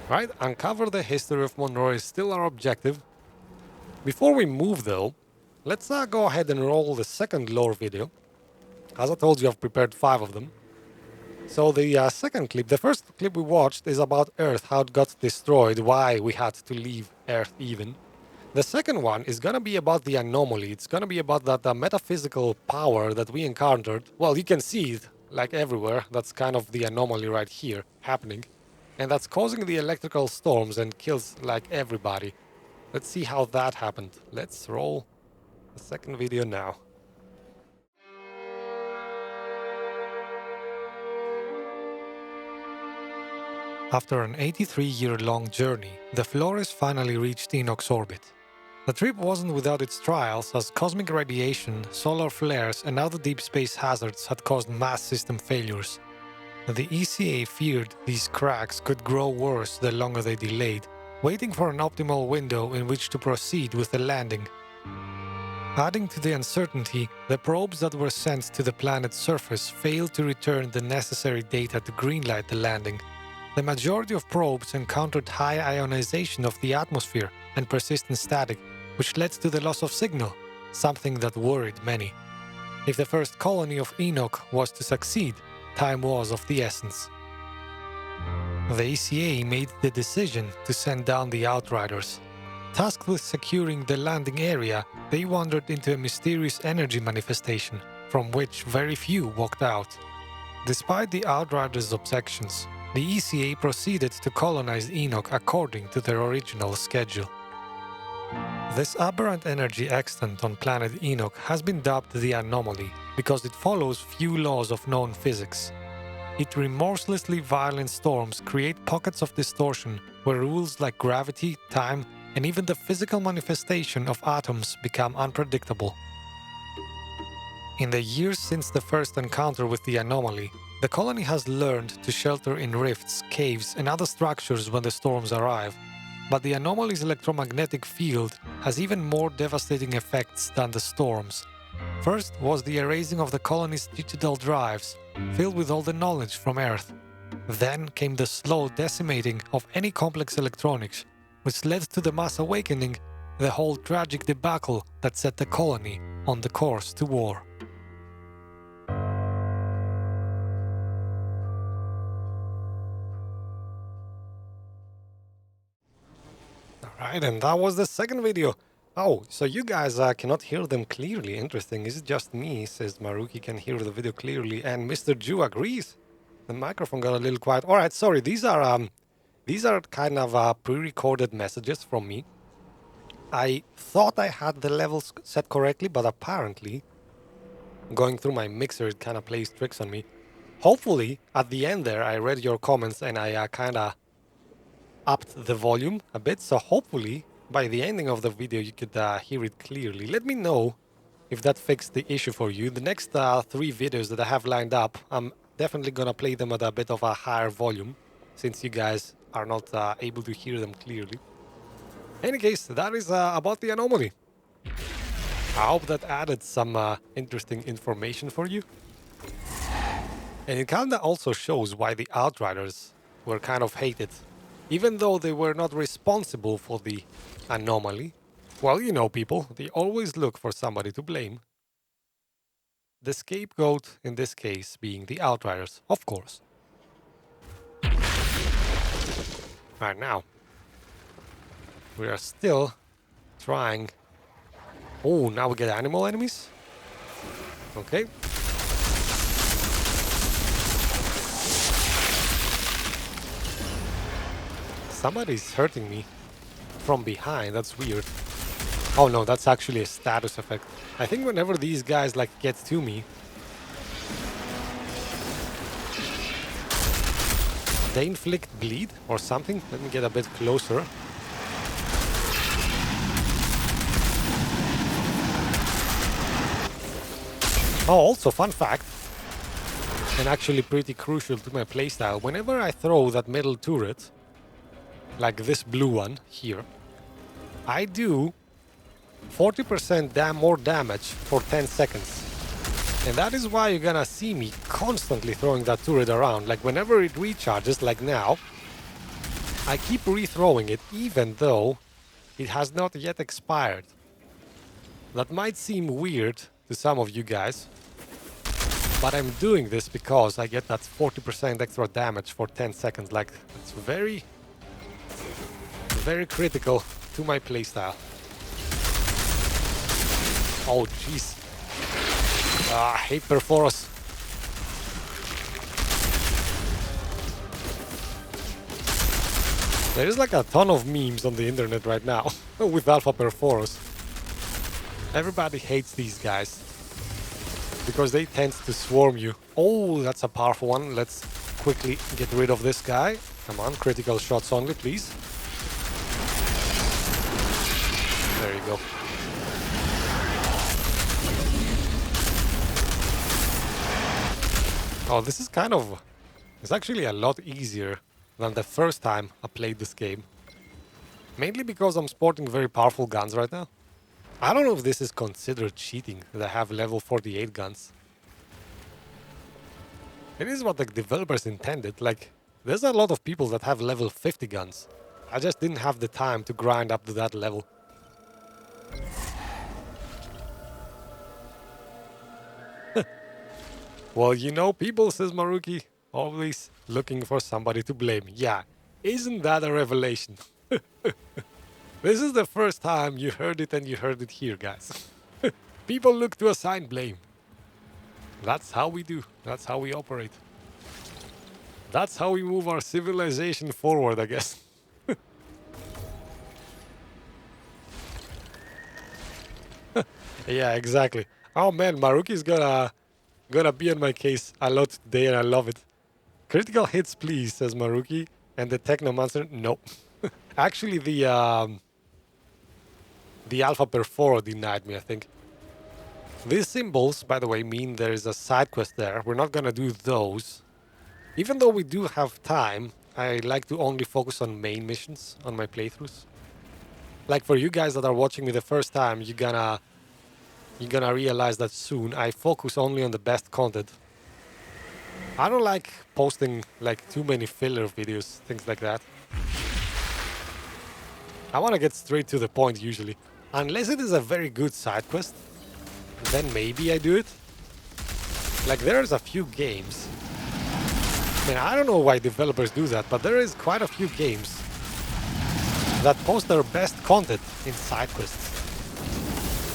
Right, uncover the history of Monroe is still our objective. Before we move though, let's go ahead and roll the second lore video. As I told you, I've prepared 5 of them. So the second clip, the first clip we watched is about Earth, how it got destroyed, why we had to leave Earth even. The second one is gonna be about the anomaly. It's gonna be about that metaphysical power that we encountered. Well, you can see it like everywhere. That's kind of the anomaly right here happening. And that's causing the electrical storms and kills like everybody. Let's see how that happened. Let's roll the second video now. After an 83-year-long journey, the Flores finally reached Enoch's orbit. The trip wasn't without its trials, as cosmic radiation, solar flares and other deep space hazards had caused mass system failures. The ECA feared these cracks could grow worse the longer they delayed, waiting for an optimal window in which to proceed with the landing. Adding to the uncertainty, the probes that were sent to the planet's surface failed to return the necessary data to greenlight the landing. The majority of probes encountered high ionization of the atmosphere and persistent static, which led to the loss of signal, something that worried many. If the first colony of Enoch was to succeed, time was of the essence. The ECA made the decision to send down the Outriders. Tasked with securing the landing area, they wandered into a mysterious energy manifestation, from which very few walked out. Despite the Outriders' objections, the ECA proceeded to colonize Enoch according to their original schedule. This aberrant energy extant on planet Enoch has been dubbed the Anomaly because it follows few laws of known physics. Its remorselessly violent storms create pockets of distortion where rules like gravity, time, and even the physical manifestation of atoms become unpredictable. In the years since the first encounter with the Anomaly, the colony has learned to shelter in rifts, caves, and other structures when the storms arrive. But the Anomaly's electromagnetic field has even more devastating effects than the storms. First was the erasing of the colony's digital drives, filled with all the knowledge from Earth. Then came the slow decimating of any complex electronics, which led to the mass awakening, the whole tragic debacle that set the colony on the course to war. Alright, and that was the second video. Oh, so you guys cannot hear them clearly. Interesting. Is it just me? Says Maruki can hear the video clearly, and Mr. Jew agrees. The microphone got a little quiet. Alright, sorry, these are kind of pre-recorded messages from me. I thought I had the levels set correctly, but apparently, going through my mixer, it kind of plays tricks on me. Hopefully, at the end there, I read your comments and I kind of upped the volume a bit, so hopefully by the ending of the video you could hear it clearly. Let me know if that fixed the issue for you. The next 3 videos that I have lined up, I'm definitely gonna play them at a bit of a higher volume, since you guys are not able to hear them clearly. In any case, that is about the Anomaly. I hope that added some interesting information for you. And it kinda also shows why the Outriders were kind of hated. Even though they were not responsible for the Anomaly, well, you know people, they always look for somebody to blame. The scapegoat in this case being the Outriders, of course. Right now, we are still trying... Oh, now we get animal enemies? Okay. Somebody's hurting me from behind, that's weird. Oh no, that's actually a status effect. I think whenever these guys like get to me, they inflict bleed or something. Let me get a bit closer. Oh, also fun fact, and actually pretty crucial to my playstyle, whenever I throw that metal turret, like this blue one here, I do 40% more damage for 10 seconds. And that is why you're gonna see me constantly throwing that turret around. Like whenever it recharges, like now, I keep rethrowing it even though it has not yet expired. That might seem weird to some of you guys, but I'm doing this because I get that 40% extra damage for 10 seconds. Like, it's very, very critical to my playstyle. Oh, jeez. I hate Perforos. There is like a ton of memes on the internet right now with Alpha Perforos. Everybody hates these guys because they tend to swarm you. Oh, that's a powerful one. Let's quickly get rid of this guy. Come on, critical shots only, please. There you go. Oh, this is kind of... It's actually a lot easier than the first time I played this game. Mainly because I'm sporting very powerful guns right now. I don't know if this is considered cheating, that I have level 48 guns. It is what the developers intended. Like, there's a lot of people that have level 50 guns. I just didn't have the time to grind up to that level. Well, you know, people, says Maruki, always looking for somebody to blame. Yeah, isn't that a revelation? This is the first time you heard it, and you heard it here, guys. People look to assign blame. That's how we do. That's how we operate. That's how we move our civilization forward, I guess. Yeah, exactly. Oh man, Maruki's gonna be on my case a lot today, and I love it. Critical hits, please, says Maruki. And the Technomancer, nope. Actually, the Alpha Perforo denied me, I think. These symbols, by the way, mean there is a side quest there. We're not gonna do those. Even though we do have time, I like to only focus on main missions on my playthroughs. Like for you guys that are watching me the first time, you're gonna realize that soon. I focus only on the best content. I don't like posting like too many filler videos, things like that. I want to get straight to the point usually. Unless it is a very good side quest, then maybe I do it. Like there's a few games. I mean, I don't know why developers do that, but there is quite a few games that post their best content in side quests.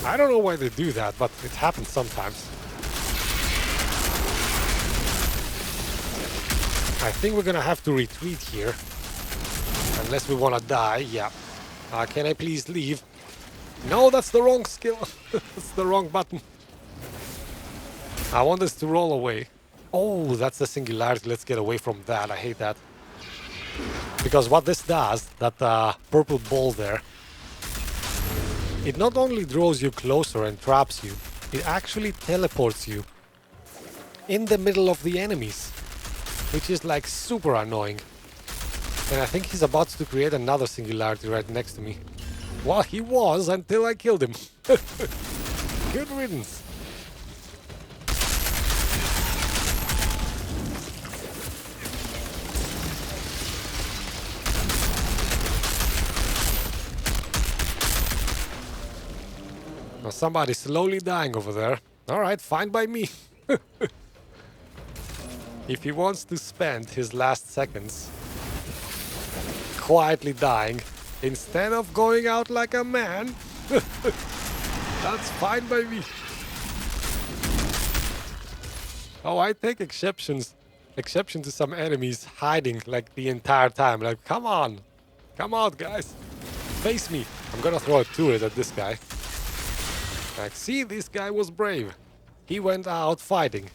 I don't know why they do that, but it happens sometimes. I think we're gonna have to retreat here. Unless we wanna die, yeah. Can I please leave? No, that's the wrong skill. That's the wrong button. I want this to roll away. Oh, that's the singularity. Let's get away from that. I hate that. Because what this does, that purple ball there, it not only draws you closer and traps you, it actually teleports you in the middle of the enemies, which is like super annoying. And I think he's about to create another singularity right next to me. Well, he was until I killed him. Good riddance. Now somebody's slowly dying over there. Alright, fine by me. If he wants to spend his last seconds quietly dying instead of going out like a man, that's fine by me. Oh, I take exception to some enemies hiding like the entire time. Like, come on, come out, guys, face me. I'm gonna throw a turret at this guy. Like, see, this guy was brave. He went out fighting.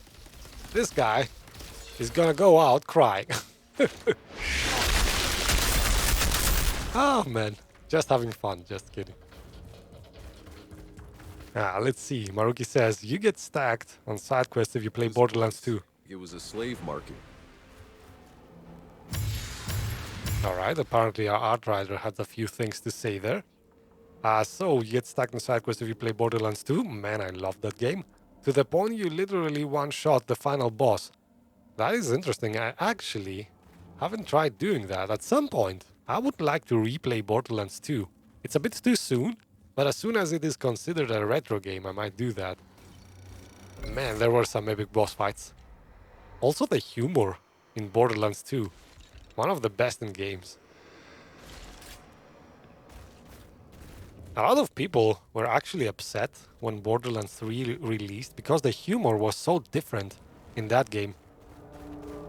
This guy is gonna go out crying. Oh man, just having fun, just kidding. Let's see. Maruki says, you get stacked on side quests if you play Borderlands 2. It was a slave market. Alright, apparently our Outrider had a few things to say there. So you get stacked on side quests if you play Borderlands 2. Man, I love that game. To the point you literally one-shot the final boss. That is interesting. I actually haven't tried doing that at some point. I would like to replay Borderlands 2. It's a bit too soon, but as soon as it is considered a retro game, I might do that. Man, there were some epic boss fights. Also the humor in Borderlands 2. One of the best in games. A lot of people were actually upset when Borderlands 3 released because the humor was so different in that game.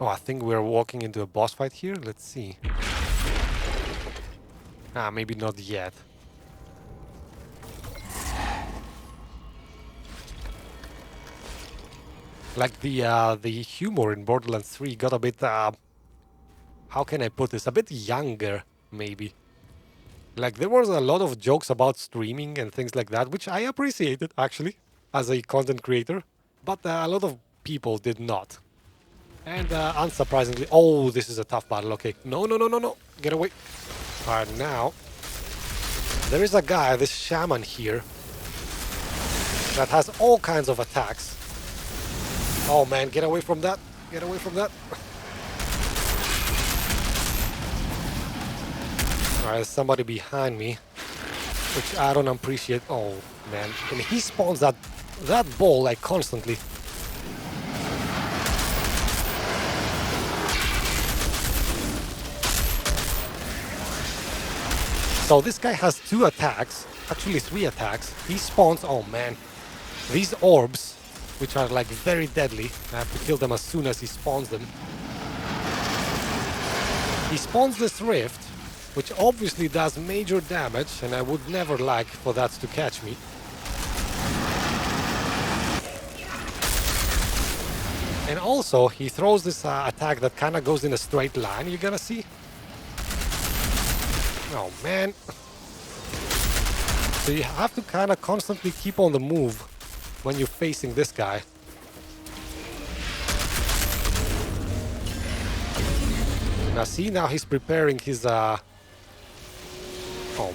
Oh, I think we're walking into a boss fight here. Let's see. Ah, maybe not yet. Like the humor in Borderlands 3 got a bit how can I put this? A bit younger, maybe. Like, there was a lot of jokes about streaming and things like that, which I appreciated, actually, as a content creator. But a lot of people did not. And unsurprisingly... Oh, this is a tough battle. Okay. No, no, no, no, no. Get away. Alright, now... There is a guy, this shaman here, that has all kinds of attacks. Oh, man, get away from that. Get away from that. Alright, there's somebody behind me, which I don't appreciate. Oh, man. And he spawns that ball, like, constantly. So this guy has 2 attacks, actually 3 attacks. He spawns, oh man, these orbs, which are like very deadly. I have to kill them as soon as he spawns them. He spawns this rift, which obviously does major damage, and I would never like for that to catch me. And also, he throws this attack that kind of goes in a straight line, you're gonna see. Oh, man. So you have to kind of constantly keep on the move when you're facing this guy. Now see, now he's preparing his, oh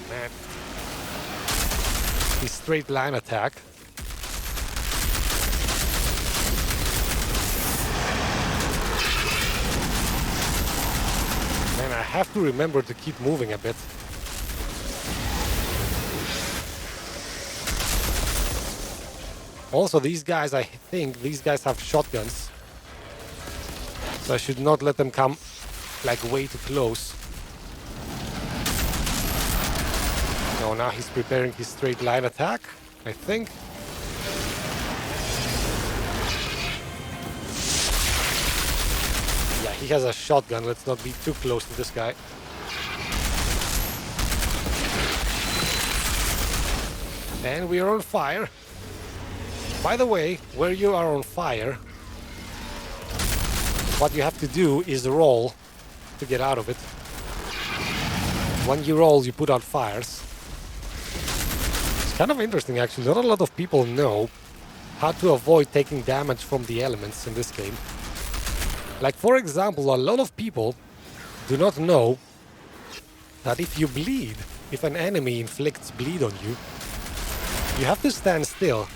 man. His straight line attack. Man, I have to remember to keep moving a bit. Also, these guys, I think, these guys have shotguns. So I should not let them come, like, way too close. No, now he's preparing his straight line attack, I think. Yeah, he has a shotgun. Let's not be too close to this guy. And we are on fire. By the way, where you are on fire, what you have to do is roll to get out of it. When you roll, you put out fires. It's kind of interesting, actually. Not a lot of people know how to avoid taking damage from the elements in this game. Like, for example, a lot of people do not know that if you bleed, if an enemy inflicts bleed on you, you have to stand still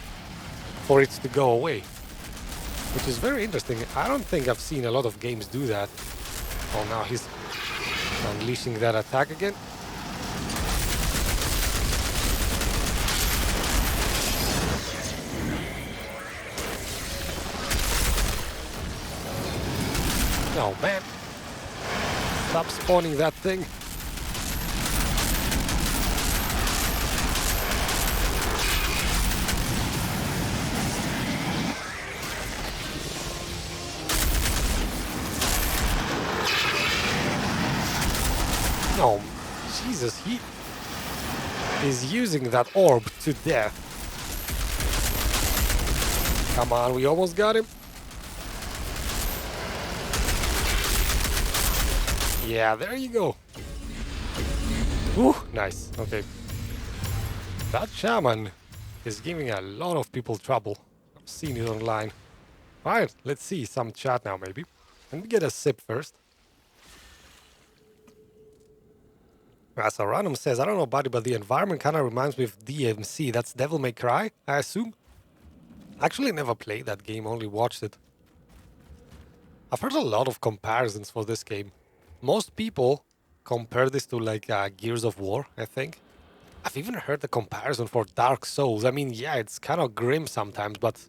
for it to go away. Which is very interesting. I don't think I've seen a lot of games do that. Oh, now he's unleashing that attack again. Oh, man. Stop spawning that thing. Oh, Jesus, he is using that orb to death. Come on, we almost got him. Yeah, there you go. Ooh, nice. Okay. That shaman is giving a lot of people trouble. I've seen it online. Alright, let's see some chat now, maybe. Let me get a sip first. So Random says, I don't know about it, but the environment kind of reminds me of DMC. That's Devil May Cry, I assume. Actually never played that game, only watched it. I've heard a lot of comparisons for this game. Most people compare this to like Gears of War, I think. I've even heard the comparison for Dark Souls. I mean, yeah, it's kind of grim sometimes, but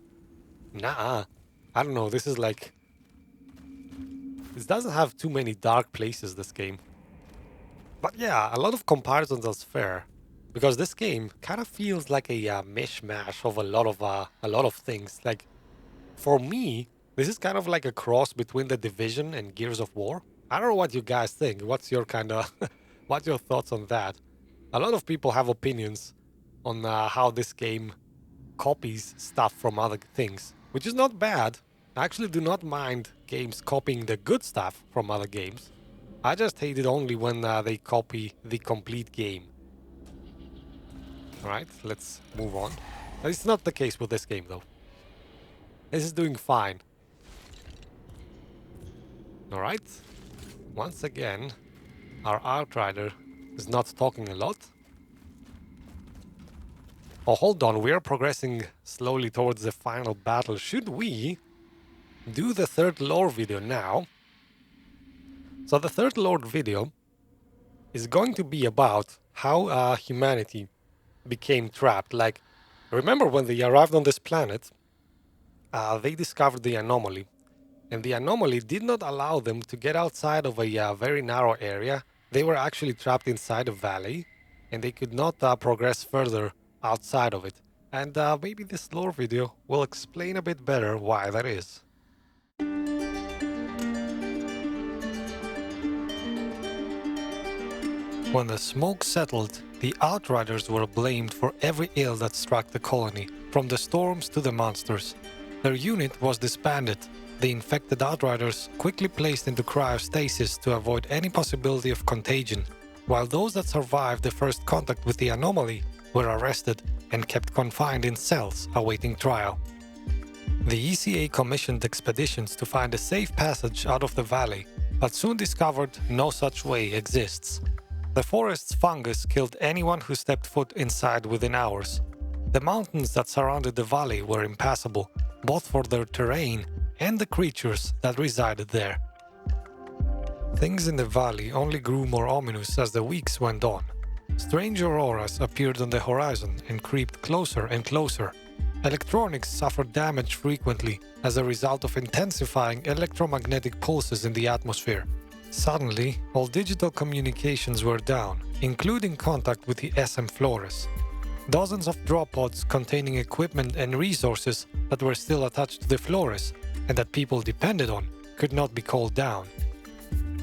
nah. I don't know, this is like... This doesn't have too many dark places, this game. But yeah, a lot of comparisons is fair. Because this game kind of feels like a mishmash of a lot of things. Like, for me, this is kind of like a cross between The Division and Gears of War. I don't know what you guys think. What's your kind of... what's your thoughts on that? A lot of people have opinions on how this game copies stuff from other things, which is not bad. I actually do not mind games copying the good stuff from other games. I just hate it only when they copy the complete game. Alright, let's move on. It's not the case with this game, though. This is doing fine. Alright. Once again, our Outrider is not talking a lot. Oh, hold on. We are progressing slowly towards the final battle. Should we do the third lore video now? So the third lore video is going to be about how humanity became trapped. Like, remember when they arrived on this planet, they discovered the anomaly. And the anomaly did not allow them to get outside of a very narrow area. They were actually trapped inside a valley, and they could not progress further outside of it. And maybe this lore video will explain a bit better why that is. When the smoke settled, the Outriders were blamed for every ill that struck the colony, from the storms to the monsters. Their unit was disbanded. The infected Outriders quickly placed into cryostasis to avoid any possibility of contagion, while those that survived the first contact with the anomaly were arrested and kept confined in cells awaiting trial. The ECA commissioned expeditions to find a safe passage out of the valley, but soon discovered no such way exists. The forest's fungus killed anyone who stepped foot inside within hours. The mountains that surrounded the valley were impassable, both for their terrain and the creatures that resided there. Things in the valley only grew more ominous as the weeks went on. Strange auroras appeared on the horizon and creeped closer and closer. Electronics suffered damage frequently as a result of intensifying electromagnetic pulses in the atmosphere. Suddenly, all digital communications were down, including contact with the SM Flores. Dozens of drop pods containing equipment and resources that were still attached to the Flores and that people depended on could not be called down.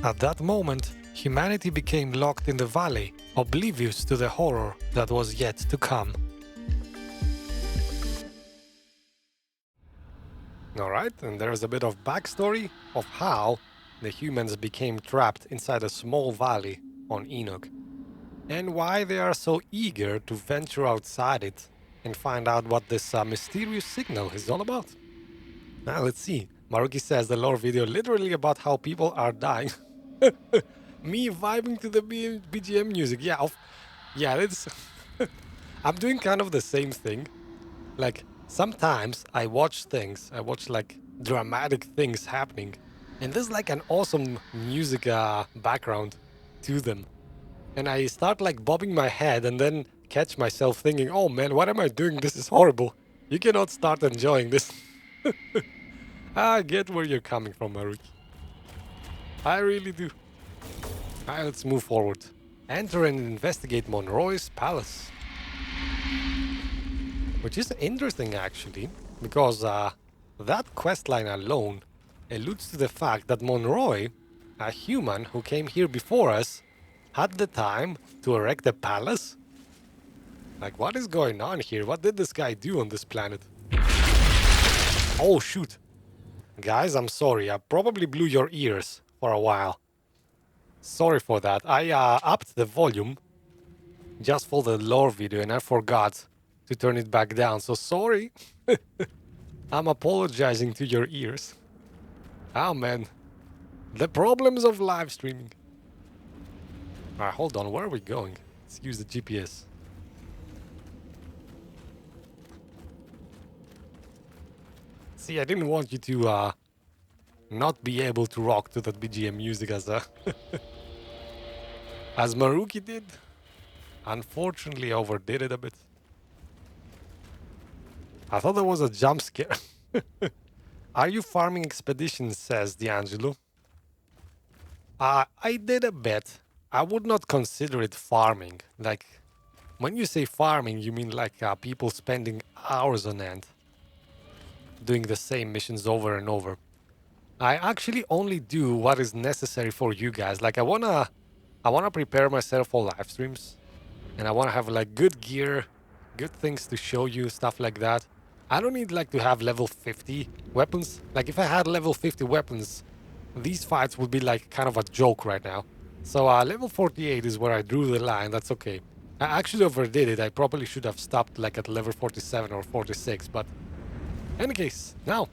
At that moment, humanity became locked in the valley, oblivious to the horror that was yet to come. Alright, and there's a bit of backstory of how the humans became trapped inside a small valley on Enoch, and why they are so eager to venture outside it and find out what this mysterious signal is all about. Now let's see. Maruki says the lore video literally about how people are dying. Me vibing to the BGM music. Yeah, it's... I'm doing kind of the same thing. Like, sometimes I watch like dramatic things happening, and there's like an awesome music background to them. And I start like bobbing my head and then catch myself thinking, oh man, what am I doing? This is horrible. You cannot start enjoying this. I get where you're coming from, Maruki. I really do. Alright, let's move forward. Enter and investigate Monroy's palace. Which is interesting, actually, because that questline alone alludes to the fact that Monroy, a human who came here before us, had the time to erect a palace? Like, what is going on here? What did this guy do on this planet? Oh, shoot. Guys, I'm sorry. I probably blew your ears for a while. Sorry for that. I upped the volume just for the lore video and I forgot to turn it back down. So sorry. I'm apologizing to your ears. Oh, man. The problems of live streaming. Alright, hold on. Where are we going? Let's use the GPS. See, I didn't want you to not be able to rock to that BGM music as a... As Maruki did. Unfortunately, overdid it a bit. I thought there was a jump scare. Are you farming expeditions, says D'Angelo. I did a bit. I would not consider it farming. Like, when you say farming, you mean like people spending hours on end doing the same missions over and over. I actually only do what is necessary for you guys. Like, I wanna prepare myself for live streams, and I wanna have like good gear, good things to show you, stuff like that. I don't need like to have level 50 weapons. Like, if I had level 50 weapons, these fights would be like kind of a joke right now. So level 48 is where I drew the line. That's okay. I actually overdid it. I probably should have stopped like at level 47 or 46, but in any case, now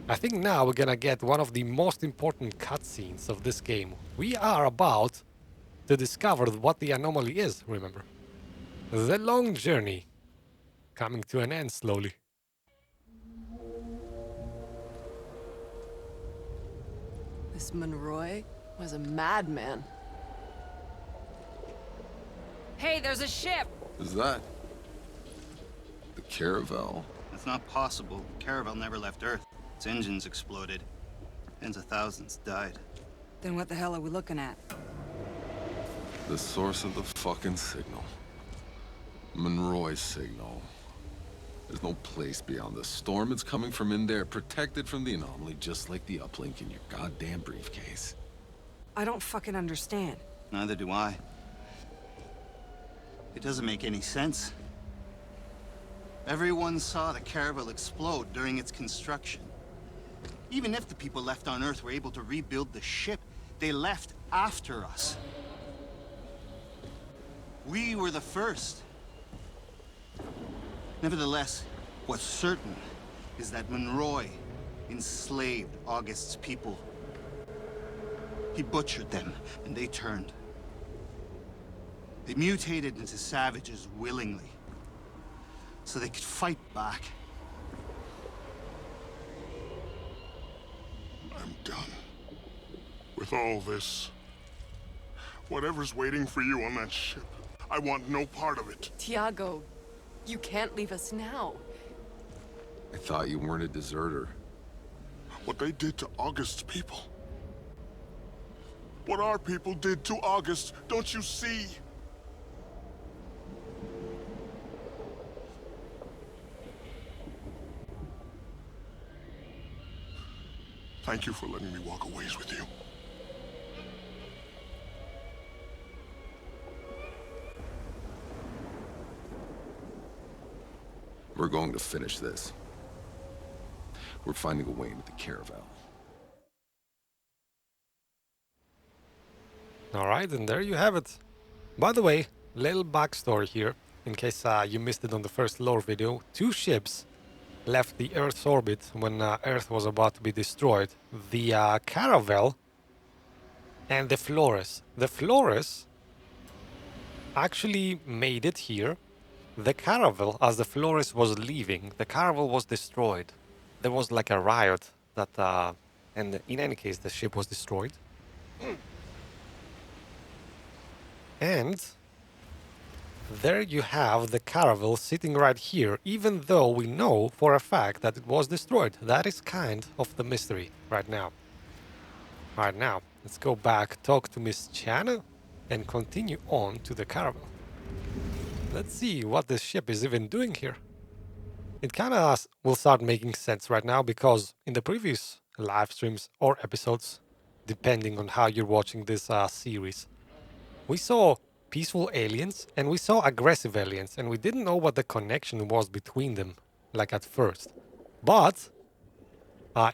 I think now we're gonna get one of the most important cutscenes of this game. We are about to discover what the anomaly is, remember. The long journey coming to an end slowly. This Monroy was a madman. Hey, there's a ship! Is that the Caravel? It's not possible. Caravel never left Earth. Its engines exploded. Tens of thousands died. Then what the hell are we looking at? The source of the fucking signal. Monroy's signal. There's no place beyond the storm. It's coming from in there, protected from the anomaly, just like the uplink in your goddamn briefcase. I don't fucking understand. Neither do I. It doesn't make any sense. Everyone saw the Caravel explode during its construction. Even if the people left on Earth were able to rebuild the ship, they left after us. We were the first. Nevertheless, what's certain is that Monroy enslaved August's people. He butchered them, and they turned. They mutated into savages willingly, so they could fight back. I'm done with all this. Whatever's waiting for you on that ship, I want no part of it. Tiago, you can't leave us now. I thought you weren't a deserter. What they did to August's people. What our people did to August, don't you see? Thank you for letting me walk a ways with you. We're going to finish this. We're finding a way into the Caravel. Alright, and there you have it. By the way, little backstory here, in case you missed it on the first lore video. 2 ships left the Earth's orbit when Earth was about to be destroyed. The Caravel and the Flores. The Flores actually made it here. The Caravel, as the Flores was leaving, the Caravel was destroyed. There was like a riot that, and in any case, the ship was destroyed. And there you have the Caravel sitting right here, even though we know for a fact that it was destroyed. That is kind of the mystery right now. Right now, let's go back, talk to Miss Channa, and continue on to the Caravel. Let's see what this ship is even doing here. It kind of will start making sense right now because in the previous live streams or episodes, depending on how you're watching this series, we saw peaceful aliens and we saw aggressive aliens, and we didn't know what the connection was between them, like at first. But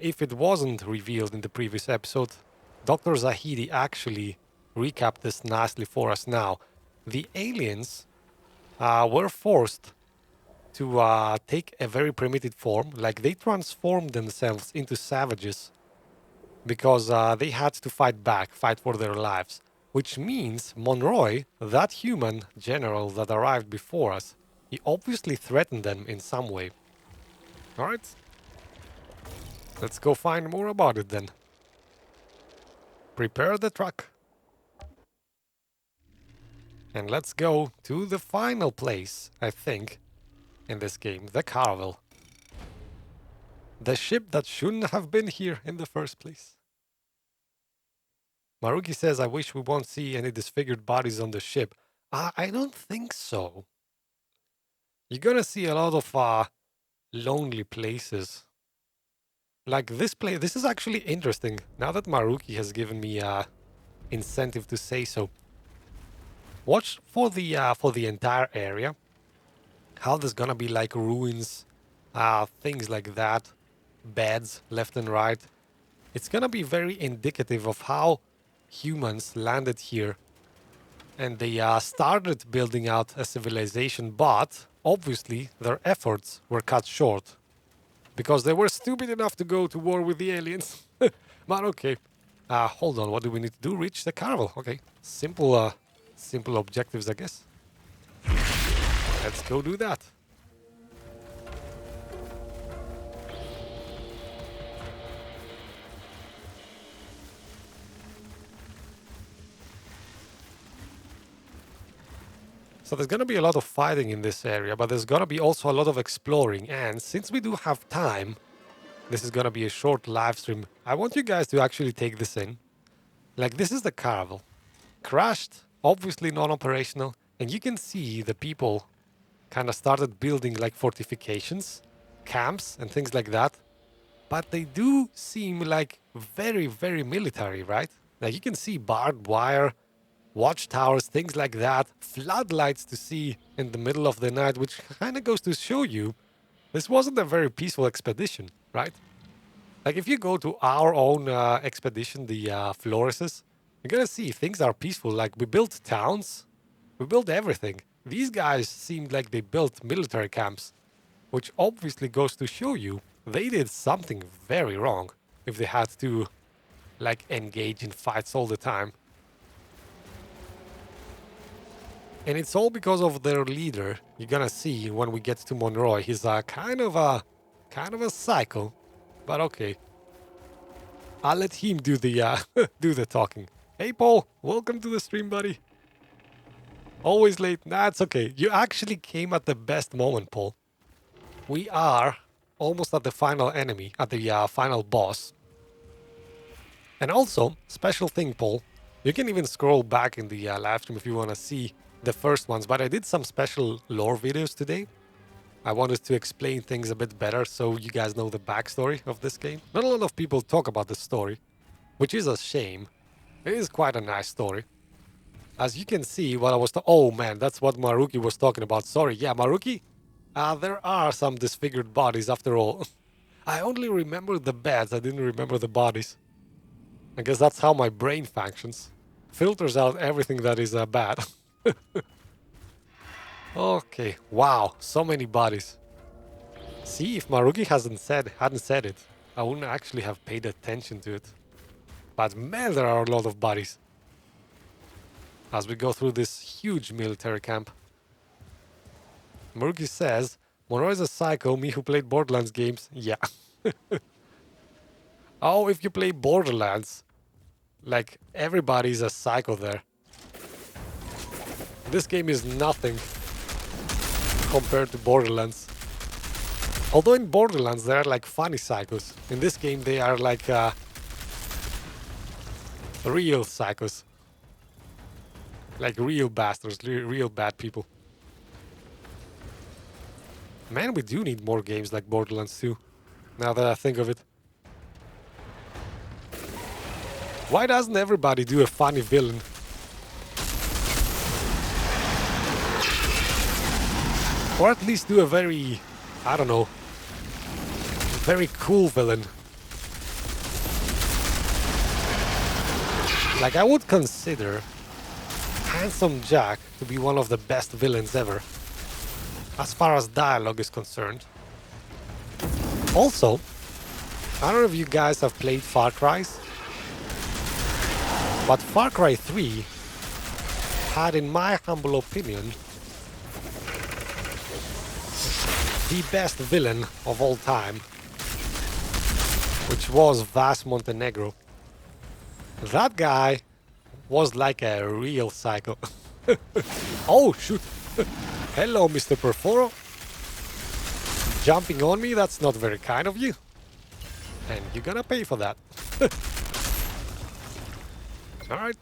if it wasn't revealed in the previous episode, Dr. Zahedi actually recapped this nicely for us now. The aliens were forced to take a very primitive form, like they transformed themselves into savages because they had to fight back, fight for their lives. Which means Monroy, that human general that arrived before us, he obviously threatened them in some way. Alright, let's go find more about it then. Prepare the truck. And let's go to the final place, I think, in this game, the Caravel. The ship that shouldn't have been here in the first place. Maruki says, I wish we won't see any disfigured bodies on the ship. I don't think so. You're gonna see a lot of lonely places. Like this place, this is actually interesting. Now that Maruki has given me incentive to say so. Watch for the entire area. How there's gonna be like ruins, things like that, beds left and right. It's gonna be very indicative of how humans landed here, and they started building out a civilization, but obviously their efforts were cut short because they were stupid enough to go to war with the aliens. But okay, hold on. What do we need to do? Reach the Caravel. Okay, simple objectives, I guess. Let's go do that. So there's going to be a lot of fighting in this area, but there's going to be also a lot of exploring. And since we do have time, this is going to be a short live stream. I want you guys to actually take this in. Like, this is the Caravel. Crashed, obviously non-operational. And you can see the people kind of started building like fortifications, camps, and things like that. But they do seem like very, very military, right? Like, you can see barbed wire, watchtowers, things like that, floodlights to see in the middle of the night, which kind of goes to show you this wasn't a very peaceful expedition, right? Like, if you go to our own expedition, the Flores's, you're gonna see things are peaceful. Like, we built towns, we built everything. These guys seemed like they built military camps, which obviously goes to show you they did something very wrong if they had to, like, engage in fights all the time. And it's all because of their leader. You're gonna see when we get to Monroy. He's kind of a psycho, but okay. I'll let him do the do the talking. Hey Paul, welcome to the stream, buddy. Always late. Nah, it's okay. You actually came at the best moment, Paul. We are almost at the final enemy, at the final boss. And also, special thing, Paul. You can even scroll back in the live stream if you want to see the first ones, but I did some special lore videos today. I wanted to explain things a bit better so you guys know the backstory of this game. Not a lot of people talk about the story, which is a shame. It is quite a nice story. As you can see, what I was oh man, that's what Maruki was talking about. Sorry, yeah, Maruki? There are some disfigured bodies after all. I only remember the beds, I didn't remember the bodies. I guess that's how my brain functions. Filters out everything that is bad. Okay, wow, so many bodies. See, if Maruki hadn't said it, I wouldn't actually have paid attention to it. But man, there are a lot of bodies. As we go through this huge military camp. Maruki says, Monroe is a psycho, me who played Borderlands games. Yeah. Oh, if you play Borderlands, like, everybody's a psycho there. This game is nothing compared to Borderlands. Although in Borderlands they are like funny psychos. In this game they are like real psychos. Like real bastards, real bad people. Man, we do need more games like Borderlands 2. Now that I think of it. Why doesn't everybody do a funny villain? Or at least do a very, I don't know, very cool villain. Like, I would consider Handsome Jack to be one of the best villains ever, as far as dialogue is concerned. Also, I don't know if you guys have played Far Cry's, but Far Cry 3 had, in my humble opinion, the best villain of all time, which was Vas Montenegro. That guy was like a real psycho. Oh, shoot. Hello, Mr. Perforo. Jumping on me, that's not very kind of you. And you're gonna pay for that. Alright,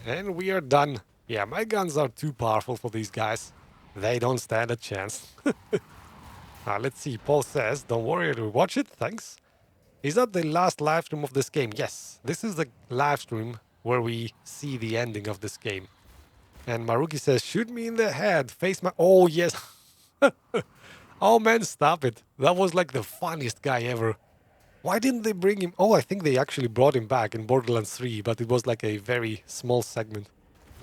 and we are done. Yeah, my guns are too powerful for these guys. They don't stand a chance. Let's see, Paul says, don't worry, I'll watch it, thanks. Is that the last live stream of this game? Yes, this is the live stream where we see the ending of this game. And Maruki says, shoot me in the head, face my... Oh, yes. Oh, man, stop it. That was like the funniest guy ever. Why didn't they bring him? Oh, I think they actually brought him back in Borderlands 3, but it was like a very small segment.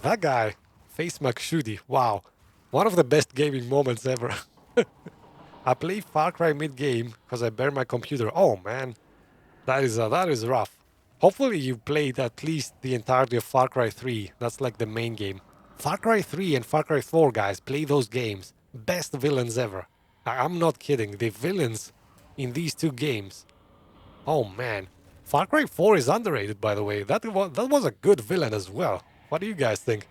That guy, Face McShooty, wow. One of the best gaming moments ever. I play Far Cry mid-game because I burned my computer. Oh, man. That is rough. Hopefully you played at least the entirety of Far Cry 3. That's like the main game. Far Cry 3 and Far Cry 4, guys, play those games. Best villains ever. I'm not kidding. The villains in these two games. Oh, man. Far Cry 4 is underrated, by the way. That was a good villain as well. What do you guys think?